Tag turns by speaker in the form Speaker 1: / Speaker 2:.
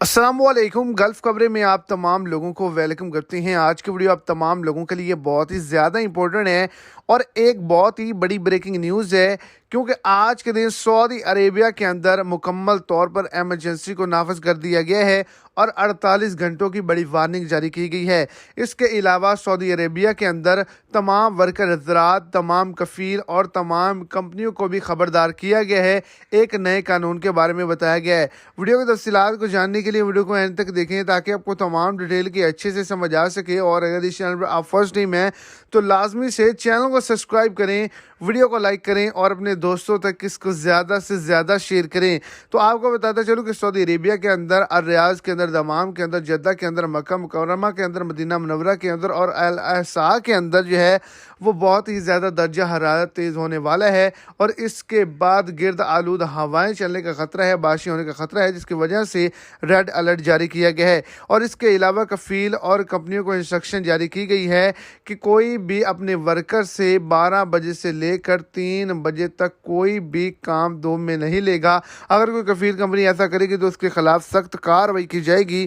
Speaker 1: अस्सलामुअलैकुम। गल्फ खबरें में आप तमाम लोगों को वेलकम करते हैं। आज की वीडियो आप तमाम लोगों के लिए बहुत ही ज़्यादा इंपॉर्टेंट है और एक बहुत ही बड़ी ब्रेकिंग न्यूज़ है, क्योंकि आज के दिन सऊदी अरेबिया के अंदर मुकम्मल तौर पर एमरजेंसी को नाफज कर दिया गया है और 48 घंटों की बड़ी वार्निंग जारी की गई है। इसके अलावा सऊदी अरेबिया के अंदर तमाम वर्कर हज़रात, तमाम कफ़ील और तमाम कंपनियों को भी खबरदार किया गया है। एक नए कानून के बारे में बताया गया है। वीडियो की तफसीलात को जानने के लिए वीडियो को एंड तक देखें ताकि आपको तमाम डिटेल की अच्छे से समझ आ सके। और अगर इस चैनल पर आप फर्स्ट टाइम हैं तो लाजमी से चैनल को सब्सक्राइब करें, वीडियो को लाइक करें और अपने दोस्तों तक इसको ज़्यादा से ज़्यादा शेयर करें। तो आपको बताता चलूँ कि सऊदी अरेबिया के अंदर, रियाज के अंदर, दमाम के अंदर, जद्दा के अंदर, मक्का मुकर्रमा के अंदर, मदीना मुनव्वरा के अंदर और अल अहसा के अंदर जो है वो बहुत ही ज़्यादा दर्जा हरारत तेज़ होने वाला है और इसके बाद गिरद आलूद हवाएं चलने का ख़तरा है, बारिश होने का ख़तरा है, जिसकी वजह से रेड अलर्ट जारी किया गया है। और इसके अलावा कफ़ील और कंपनियों को इंस्ट्रक्शन जारी की गई है कि कोई भी अपने वर्कर से 12 बजे से लेकर 3 बजे तक कोई भी काम दो में नहीं लेगा। अगर कोई कफ़ील कंपनी ऐसा करेगी तो उसके खिलाफ सख्त कार्रवाई की जाएगी।